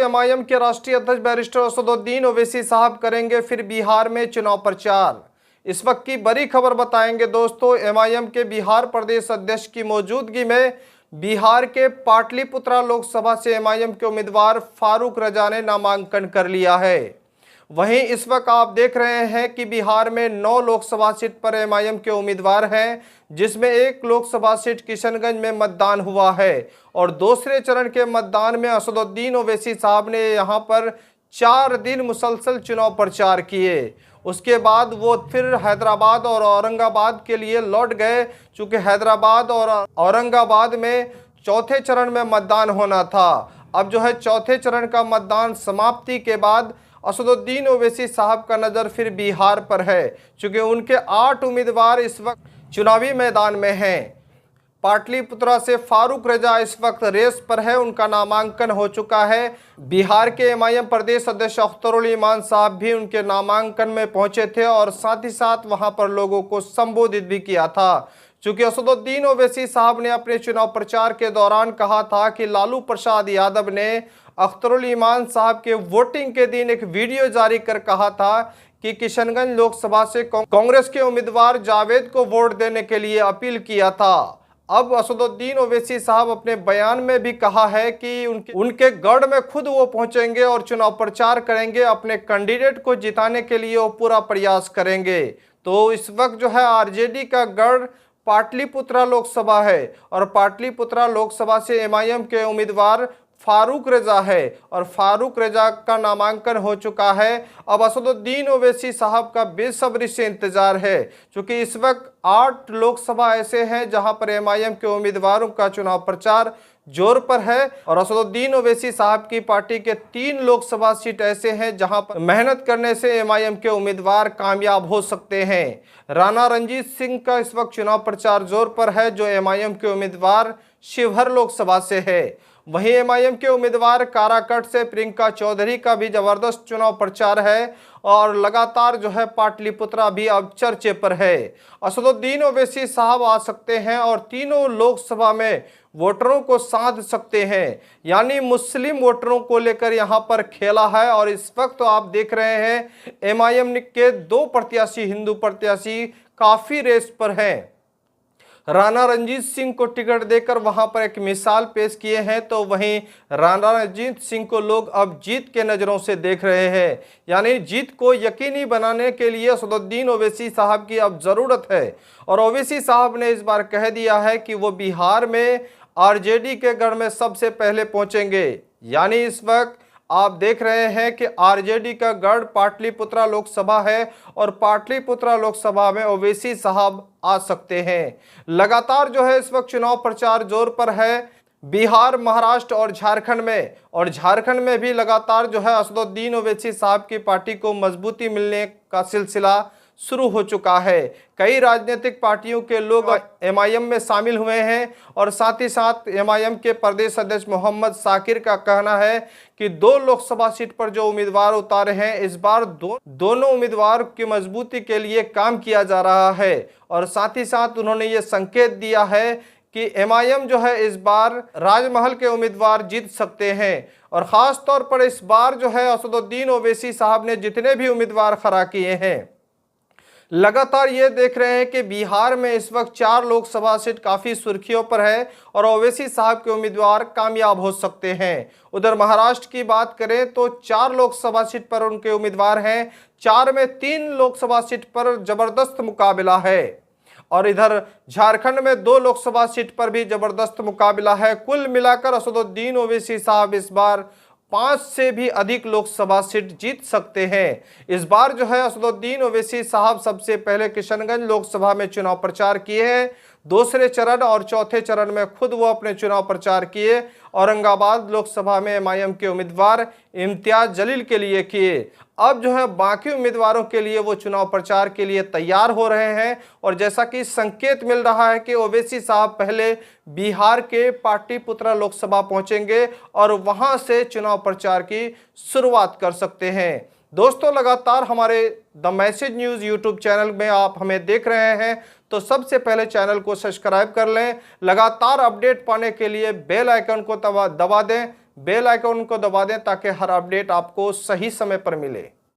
MIM के राष्ट्रीय अध्यक्ष बैरिस्टर असदुद्दीन ओवैसी साहब करेंगे फिर बिहार में चुनाव प्रचार। इस वक्त की बड़ी खबर बताएंगे दोस्तों। एमआईएम के बिहार प्रदेश अध्यक्ष की मौजूदगी में बिहार के पाटलिपुत्रा लोकसभा से एमआईएम के उम्मीदवार फारूक रजा ने नामांकन कर लिया है। वहीं इस वक्त आप देख रहे हैं कि बिहार में 9 लोकसभा सीट पर एमआईएम के उम्मीदवार हैं, जिसमें एक लोकसभा सीट किशनगंज में मतदान हुआ है और दूसरे चरण के मतदान में असदुद्दीन ओवैसी साहब ने यहां पर 4 दिन मुसलसल चुनाव प्रचार किए। उसके बाद वो फिर हैदराबाद और औरंगाबाद के लिए लौट गए, चूंकि हैदराबाद और औरंगाबाद में चौथे चरण में मतदान होना था। अब जो है चौथे चरण का मतदान समाप्ति के बाद असदुद्दीन ओवैसी साहब का नज़र फिर बिहार पर है, चूंकि उनके 8 उम्मीदवार इस वक्त चुनावी मैदान में हैं। पाटलिपुत्रा से फारूक रजा इस वक्त रेस पर है, उनका नामांकन हो चुका है। बिहार के एमआईएम प्रदेश अध्यक्ष अख्तरुल ईमान साहब भी उनके नामांकन में पहुंचे थे और साथ ही साथ वहां पर लोगों को संबोधित भी किया था। चूंकि असदुद्दीन ओवैसी साहब ने अपने चुनाव प्रचार के दौरान कहा था कि लालू प्रसाद यादव ने अख्तरुल ईमान साहब के वोटिंग के दिन एक वीडियो जारी कर कहा था कि किशनगंज लोकसभा से कांग्रेस के उम्मीदवार जावेद को वोट देने के लिए अपील किया था। अब असदुद्दीन ओवैसी साहब अपने बयान में भी कहा है कि उनके गढ़ में खुद वो पहुंचेंगे और चुनाव प्रचार करेंगे, अपने कैंडिडेट को जिताने के लिए वो पूरा प्रयास करेंगे। तो इस वक्त जो है आरजेडी का गढ़ पाटलिपुत्रा लोकसभा है और पाटलिपुत्रा लोकसभा से एमआईएम के उम्मीदवार फारूक रजा है और फारूक रजा का नामांकन हो चुका है। अब असदुद्दीन ओवैसी साहब का बेसब्री से इंतजार है, क्योंकि इस वक्त 8 लोकसभा ऐसे हैं जहां पर एमआईएम के उम्मीदवारों का चुनाव प्रचार जोर पर है और असदुद्दीन ओवैसी साहब की पार्टी के 3 लोकसभा सीट ऐसे हैं जहां पर मेहनत करने से एमआईएम के उम्मीदवार कामयाब हो सकते हैं। राणा रणजीत सिंह का इस वक्त चुनाव प्रचार जोर पर है, जो एमआईएम के उम्मीदवार शिवहर लोकसभा से है। वहीं एमआईएम के उम्मीदवार काराकट से प्रियंका चौधरी का भी जबरदस्त चुनाव प्रचार है और लगातार जो है पाटलिपुत्रा भी अब चर्चे पर है। असदुद्दीन ओवैसी साहब आ सकते हैं और तीनों लोकसभा में वोटरों को साध सकते हैं, यानी मुस्लिम वोटरों को लेकर यहां पर खेला है। और इस वक्त तो आप देख रहे हैं एमआईएम के 2 प्रत्याशी, हिंदू प्रत्याशी काफी रेस पर हैं। राणा रणजीत सिंह को टिकट देकर वहां पर एक मिसाल पेश किए हैं, तो वहीं राणा रणजीत सिंह को लोग अब जीत के नज़रों से देख रहे हैं, यानी जीत को यकीनी बनाने के लिए असदुद्दीन ओवैसी साहब की अब ज़रूरत है। और ओवैसी साहब ने इस बार कह दिया है कि वो बिहार में आरजेडी के गढ़ में सबसे पहले पहुंचेंगे, यानी इस वक्त आप देख रहे हैं कि आरजेडी का गढ़ पाटलिपुत्रा लोकसभा है और पाटलिपुत्रा लोकसभा में ओवैसी साहब आ सकते हैं। लगातार जो है इस वक्त चुनाव प्रचार जोर पर है बिहार, महाराष्ट्र और झारखंड में भी लगातार जो है असदुद्दीन ओवैसी साहब की पार्टी को मजबूती मिलने का सिलसिला शुरू हो चुका है। कई राजनीतिक पार्टियों के लोग एमआईएम में शामिल हुए हैं और साथ ही साथ एमआईएम के प्रदेश अध्यक्ष मोहम्मद साकिर का कहना है कि 2 लोकसभा सीट पर जो उम्मीदवार उतारे हैं, इस बार दोनों उम्मीदवार की मजबूती के लिए काम किया जा रहा है। और साथ ही साथ उन्होंने ये संकेत दिया है कि एमआईएम जो है इस बार राजमहल के उम्मीदवार जीत सकते हैं। और ख़ास तौर पर इस बार जो है असदुद्दीन ओवैसी साहब ने जितने भी उम्मीदवार खड़ा किए हैं, लगातार ये देख रहे हैं कि बिहार में इस वक्त 4 लोकसभा सीट काफ़ी सुर्खियों पर है और ओवैसी साहब के उम्मीदवार कामयाब हो सकते हैं। उधर महाराष्ट्र की बात करें तो 4 लोकसभा सीट पर उनके उम्मीदवार हैं, 4 में 3 लोकसभा सीट पर जबरदस्त मुकाबला है और इधर झारखंड में 2 लोकसभा सीट पर भी जबरदस्त मुकाबला है। कुल मिलाकर असदुद्दीन ओवैसी साहब इस बार 5 से भी अधिक लोकसभा सीट जीत सकते हैं। इस बार जो है असदुद्दीन ओवैसी साहब सबसे पहले किशनगंज लोकसभा में चुनाव प्रचार किए हैं, दूसरे चरण और चौथे चरण में खुद वो अपने चुनाव प्रचार किए। औरंगाबाद लोकसभा में एमआईएम के उम्मीदवार इम्तियाज जलील के लिए किए। अब जो है बाकी उम्मीदवारों के लिए वो चुनाव प्रचार के लिए तैयार हो रहे हैं और जैसा कि संकेत मिल रहा है कि ओवैसी साहब पहले बिहार के पाटलिपुत्रा लोकसभा पहुंचेंगे और वहां से चुनाव प्रचार की शुरुआत कर सकते हैं। दोस्तों, लगातार हमारे the message news YouTube channel में आप हमें देख रहे हैं, तो सबसे पहले चैनल को सब्सक्राइब कर लें। लगातार अपडेट पाने के लिए बेल आइकन को दबा दें। बेल आइकन को दबा दें ताकि हर अपडेट आपको सही समय पर मिले।